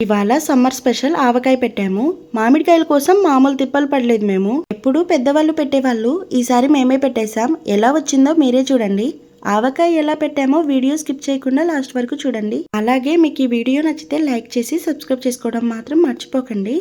ఇవాళ summer special ఆవకాయ పెట్టాము. మామిడికాయల కోసం మామూలు తిప్పలు పడలేదు మేము. ఎప్పుడు పెద్దవాళ్ళు పెట్టేవాళ్ళు, ఈసారి మేమే పెట్టేశాం. ఎలా వచ్చిందో మీరే చూడండి. ఆవకాయ ఎలా పెట్టామో వీడియో స్కిప్ చేయకుండా లాస్ట్ వరకు చూడండి. అలాగే మీకు ఈ వీడియో నచ్చితే లైక్ చేసి సబ్స్క్రైబ్ చేసుకోవడం మాత్రం మర్చిపోకండి.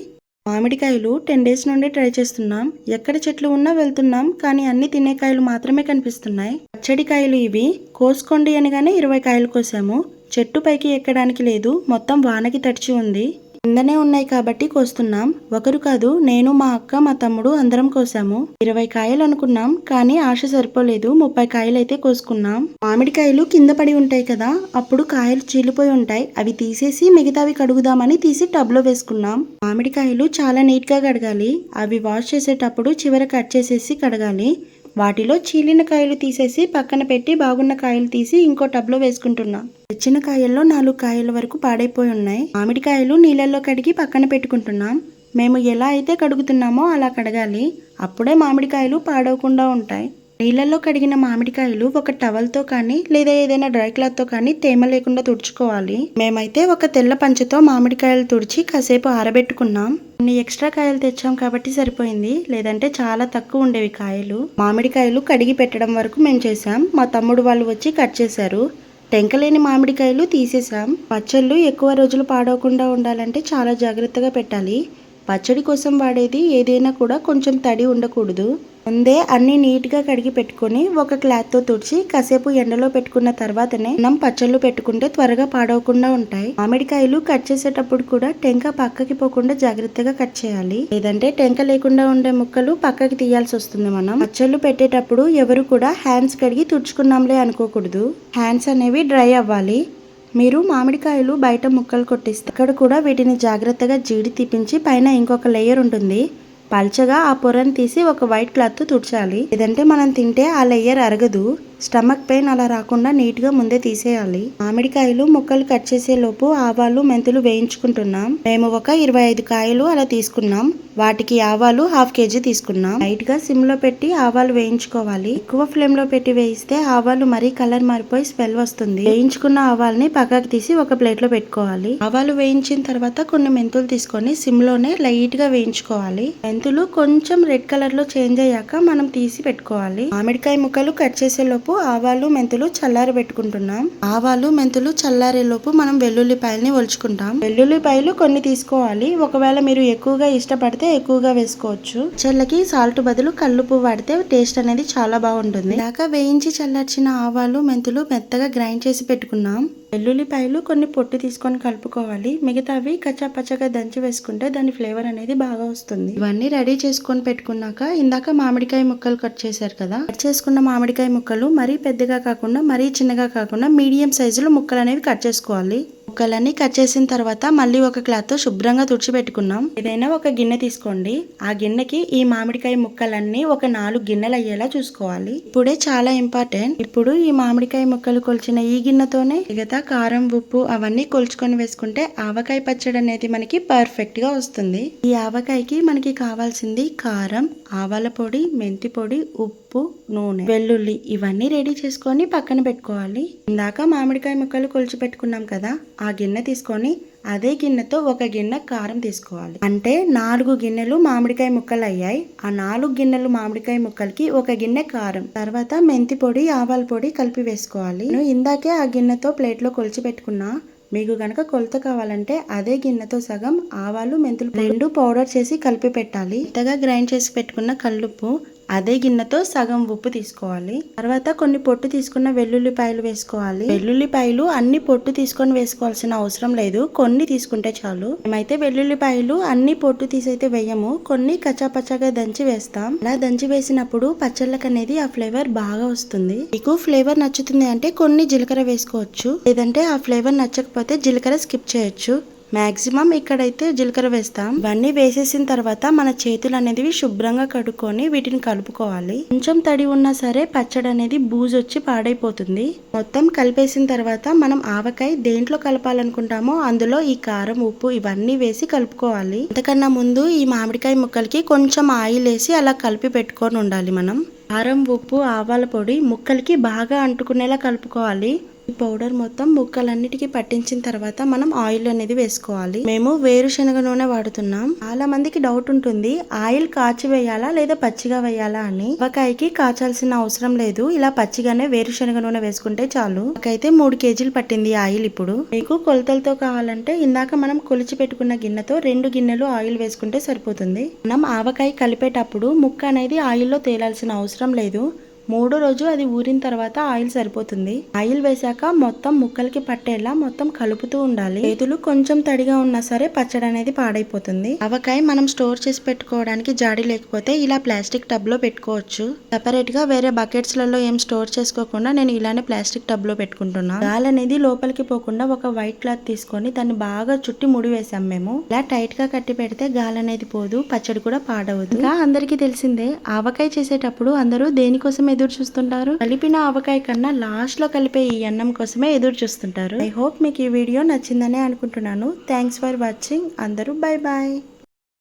మామిడికాయలు 10 డేస్ నుండి ట్రై చేస్తున్నాం. ఎక్కడ చెట్లు ఉన్నా వెళ్తున్నాం, కానీ అన్ని తినే కాయలు మాత్రమే కనిపిస్తున్నాయి. పచ్చడి కాయలు ఇవి. కోసుకోండి అనగానే 20 కాయలు కోసాము. చెట్టు పైకి ఎక్కడానికి లేదు, మొత్తం వానకి తడిచి ఉంది. కిందనే ఉన్నాయి కాబట్టి కోస్తున్నాం. ఒకరు కాదు, నేను, మా అక్క, మా తమ్ముడు అందరం కోసాము. 20 కాయలు అనుకున్నాం, కానీ ఆశ సరిపోలేదు. 30 కాయలు అయితే కోసుకున్నాం. మామిడికాయలు కింద పడి ఉంటాయి కదా, అప్పుడు కాయలు చీలిపోయి ఉంటాయి. అవి తీసేసి మిగతావి కడుగుదామని తీసి టబ్ లో వేసుకున్నాం. మామిడికాయలు చాలా నీట్ గా కడగాలి. అవి వాష్ చేసేటప్పుడు చివర కట్ చేసేసి కడగాలి. వాటిలో చీలిన కాయలు తీసేసి పక్కన పెట్టి బాగున్న కాయలు తీసి ఇంకో టబ్ లో వేసుకుంటున్నా. తెచ్చిన కాయల్లో 4 కాయల వరకు పాడైపోయి ఉన్నాయి. మామిడికాయలు నీళ్ళల్లో కడిగి పక్కన పెట్టుకుంటున్నాం. మేము ఎలా అయితే కడుగుతున్నామో అలా కడగాలి. అప్పుడే మామిడికాయలు పాడవకుండా ఉంటాయి. నీళ్ళల్లో కడిగిన మామిడికాయలు ఒక టవల్తో కానీ లేదా ఏదైనా డ్రై క్లాత్తో కానీ తేమ లేకుండా తుడుచుకోవాలి. మేమైతే ఒక తెల్ల పంచతో మామిడికాయలు తుడిచి కాసేపు ఆరబెట్టుకున్నాం. కొన్ని ఎక్స్ట్రా కాయలు తెచ్చాం కాబట్టి సరిపోయింది, లేదంటే చాలా తక్కువ ఉండేవి కాయలు. మామిడికాయలు కడిగి పెట్టడం వరకు మేము చేసాం. మా తమ్ముడు వాళ్ళు వచ్చి కట్ చేశారు. టెంకలేని మామిడికాయలు తీసేసాం. పచ్చళ్ళు ఎక్కువ రోజులు పాడవకుండా ఉండాలంటే చాలా జాగ్రత్తగా పెట్టాలి. పచ్చడి కోసం వాడేది ఏదైనా కూడా కొంచెం తడి ఉండకూడదు. ముందే అన్ని నీట్గా కడిగి పెట్టుకొని ఒక క్లాత్తో తుడిచి కాసేపు ఎండలో పెట్టుకున్న తర్వాతనే మనం పచ్చళ్ళు పెట్టుకుంటే త్వరగా పాడవకుండా ఉంటాయి. మామిడికాయలు కట్ చేసేటప్పుడు కూడా టెంక పక్కకి పోకుండా జాగ్రత్తగా కట్ చేయాలి, లేదంటే టెంక లేకుండా ఉండే ముక్కలు పక్కకి తీయాల్సి వస్తుంది. మనం పచ్చళ్ళు పెట్టేటప్పుడు ఎవరు కూడా హ్యాండ్స్ కడిగి తుడుచుకున్నాంలే అనుకోకూడదు. హ్యాండ్స్ అనేవి డ్రై అవ్వాలి. మీరు మామిడికాయలు బయట ముక్కలు కొట్టిస్తే అక్కడ కూడా వీటిని జాగ్రత్తగా జీడి తీపించి పైన ఇంకొక లేయర్ ఉంటుంది. పల్చగా ఆ పొరను తీసి ఒక వైట్ క్లాత్ తుడిచాలి, లేదంటే మనం తింటే ఆ లేయర్ అరగదు. స్టమక్ పెయిన్ అలా రాకుండా నీట్గా ముందే తీసేయాలి. మామిడికాయలు ముక్కలు కట్ చేసే లోపు ఆవాలు, మెంతులు వేయించుకుంటున్నాం. మేము ఒక 25 కాయలు అలా తీసుకున్నాం. వాటికి ఆవాలు 1/2 kg తీసుకున్నాం. లైట్ గా సిమ్ లో పెట్టి ఆవాలు వేయించుకోవాలి. ఎక్కువ ఫ్లేమ్ లో పెట్టి వేయిస్తే ఆవాలు మరీ కలర్ మారిపోయి స్మెల్ వస్తుంది. వేయించుకున్న ఆవాల్ని పక్కకి తీసి ఒక ప్లేట్ లో పెట్టుకోవాలి. ఆవాలు వేయించిన తర్వాత కొన్ని మెంతులు తీసుకొని సిమ్ లోనే లైట్ గా వేయించుకోవాలి. మెంతులు కొంచెం రెడ్ కలర్ లో చేంజ్ అయ్యాక మనం తీసి పెట్టుకోవాలి. మామిడికాయ ముక్కలు కట్ చేసే లోపు ఆవాలు, మెంతులు చల్లారి పెట్టుకుంటున్నాం. ఆవాలు, మెంతులు చల్లారే లోపు మనం వెల్లుల్లిపాయల్ని ఒలుచుకుంటాం. వెల్లుల్లిపాయలు కొన్ని తీసుకోవాలి. ఒకవేళ మీరు ఎక్కువగా ఇష్టపడితే ఎక్కువగా వేసుకోవచ్చు. చల్లకి సాల్ట్ బదులు కల్లుపు వాడితే టేస్ట్ అనేది చాలా బాగుంటుంది. దాకా వేయించి చల్లార్చిన ఆవాలు, మెంతులు మెత్తగా గ్రైండ్ చేసి పెట్టుకున్నాం. వెల్లుల్లిపాయలు కొన్ని పొట్టు తీసుకొని కలుపుకోవాలి. మిగతావి కచ్చా పచ్చగా దంచి వేసుకుంటే దాని ఫ్లేవర్ అనేది బాగా వస్తుంది. ఇవన్నీ రెడీ చేసుకొని పెట్టుకున్నాక ఇందాక మామిడికాయ ముక్కలు కట్ చేశారు కదా, కట్ చేసుకున్న మామిడికాయ ముక్కలు మరీ పెద్దగా కాకుండా మరీ చిన్నగా కాకుండా మీడియం సైజులో ముక్కలు అనేవి కట్ చేసుకోవాలి. ముక్కలన్నీ కట్ చేసిన తర్వాత మళ్ళీ ఒక క్లాత్ తో శుభ్రంగా తుడిచిపెట్టుకున్నాం. ఏదైనా ఒక గిన్నె తీసుకోండి. ఆ గిన్నెకి ఈ మామిడికాయ ముక్కలన్నీ ఒక 4 గిన్నెలు అయ్యేలా చూసుకోవాలి. ఇప్పుడే చాలా ఇంపార్టెంట్. ఇప్పుడు ఈ మామిడికాయ ముక్కలు కొలిచిన ఈ గిన్నెతోనే మిగతా కారం, ఉప్పు అవన్నీ కొలుచుకొని వేసుకుంటే ఆవకాయ పచ్చడి అనేది మనకి పర్ఫెక్ట్ గా వస్తుంది. ఈ ఆవకాయకి మనకి కావాల్సింది కారం, ఆవాల పొడి, మెంతి పొడి, ఉప్పు, నూనె, వెల్లుల్లి ఇవన్నీ రెడీ చేసుకొని పక్కన పెట్టుకోవాలి. ఇందాక మామిడికాయ ముక్కలు కొలిచి పెట్టుకున్నాం కదా, ఆ గిన్నె తీసుకొని అదే గిన్నెతో ఒక గిన్నె కారం తీసుకోవాలి. అంటే 4 గిన్నెలు మామిడికాయ ముక్కలు అయ్యాయి. ఆ 4 గిన్నెలు మామిడికాయ ముక్కలకి ఒక గిన్నె కారం, తర్వాత మెంతి పొడి, ఆవాల పొడి కలిపి వేసుకోవాలి. నేను ఇందాకే ఆ గిన్నెతో ప్లేట్ లో కొలిచి పెట్టుకున్నా. మీకు గనక కొలత కావాలంటే అదే గిన్నెతో సగం ఆవాలు, మెంతులు 2 పౌడర్ చేసి కలిపి పెట్టాలి. ఇంతగా గ్రైండ్ చేసి పెట్టుకున్న కల్లుప్పు, అదే గిన్నెతో సగం ఉప్పు తీసుకోవాలి. తర్వాత కొన్ని పొట్టు తీసుకున్న వెల్లుల్లిపాయలు వేసుకోవాలి. వెల్లుల్లిపాయలు అన్ని పొట్టు తీసుకొని వేసుకోవాల్సిన అవసరం లేదు, కొన్ని తీసుకుంటే చాలు. మేమైతే వెల్లుల్లిపాయలు అన్ని పొట్టు తీసైతే వేయము, కొన్ని కచ్చాపచ్చాగా దంచి వేస్తాం. అలా దంచి వేసినప్పుడు పచ్చళ్ళకి అనేది ఆ ఫ్లేవర్ బాగా వస్తుంది. మీకు ఫ్లేవర్ నచ్చుతుంది అంటే కొన్ని జీలకర్ర వేసుకోవచ్చు, లేదంటే ఆ ఫ్లేవర్ నచ్చకపోతే జీలకర్ర స్కిప్ చేయొచ్చు. మాక్సిమం ఇక్కడైతే జీలకర్ర వేస్తాం. ఇవన్నీ వేసేసిన తర్వాత మన చేతులు అనేది శుభ్రంగా కడుక్కొని వీటిని కలుపుకోవాలి. కొంచెం తడి ఉన్నా సరే పచ్చడి అనేది బూజు వచ్చి పాడైపోతుంది. మొత్తం కలిపేసిన తర్వాత మనం ఆవకాయ దేంట్లో కలపాలనుకుంటామో అందులో ఈ కారం, ఉప్పు ఇవన్నీ వేసి కలుపుకోవాలి. అంతకన్నా ముందు ఈ మామిడికాయ ముక్కలకి కొంచెం ఆయిల్ వేసి అలా కలిపి పెట్టుకొని ఉండాలి. మనం కారం, ఉప్పు, ఆవాల పొడి ముక్కలకి బాగా అంటుకునేలా కలుపుకోవాలి. ఈ పౌడర్ మొత్తం ముక్కలన్నిటికీ పట్టించిన తర్వాత మనం ఆయిల్ అనేది వేసుకోవాలి. మేము వేరుశనగ నూనె వాడుతున్నాం. చాలా మందికి డౌట్ ఉంటుంది, ఆయిల్ కాచి వేయాలా లేదా పచ్చిగా వేయాలా అని. ఆవకాయకి కాచాల్సిన అవసరం లేదు, ఇలా పచ్చిగానే వేరుశనగ నూనె వేసుకుంటే చాలు. నాకైతే 3 కేజీలు పట్టింది ఆయిల్. ఇప్పుడు మీకు కొలతలతో కావాలంటే ఇందాక మనం కొలిచి పెట్టుకున్న గిన్నెతో 2 గిన్నెలు ఆయిల్ వేసుకుంటే సరిపోతుంది. మనం ఆవకాయ కలిపేటప్పుడు ముక్క అనేది ఆయిల్లో తేలాల్సిన అవసరం లేదు. 3వ రోజు అది ఊరిన తర్వాత ఆయిల్ సరిపోతుంది. ఆయిల్ వేసాక మొత్తం ముక్కలకి పట్టేలా మొత్తం కలుపుతూ ఉండాలి. చేతులు కొంచెం తడిగా ఉన్నా సరే పచ్చడి అనేది పాడైపోతుంది. ఆవకాయ మనం స్టోర్ చేసి పెట్టుకోవడానికి జాడీ లేకపోతే ఇలా ప్లాస్టిక్ టబ్ లో పెట్టుకోవచ్చు. సెపరేట్ గా వేరే బకెట్స్ లలో ఏం స్టోర్ చేసుకోకుండా నేను ఇలానే ప్లాస్టిక్ టబ్ లో పెట్టుకుంటున్నా. గాలి అనేది లోపలికి పోకుండా ఒక వైట్ క్లాత్ తీసుకొని దాన్ని బాగా చుట్టి ముడి వేసాం మేము. ఇలా టైట్ గా కట్టి పెడితే గాలి అనేది పోదు, పచ్చడి కూడా పాడవదు. ఇంకా అందరికీ తెలిసిందే, ఆవకాయ చేసేటప్పుడు అందరూ దేనికోసం ఎదురు చూస్తుంటారు? కలిపిన ఆవకాయ కన్నా లాస్ట్ లో కలిపే ఈ అన్నం కోసమే ఎదురు చూస్తుంటారు. ఐ హోప్ మీకు ఈ వీడియో నచ్చిందనే అనుకుంటున్నాను. Thanks for watching. అందరూ బై బాయ్.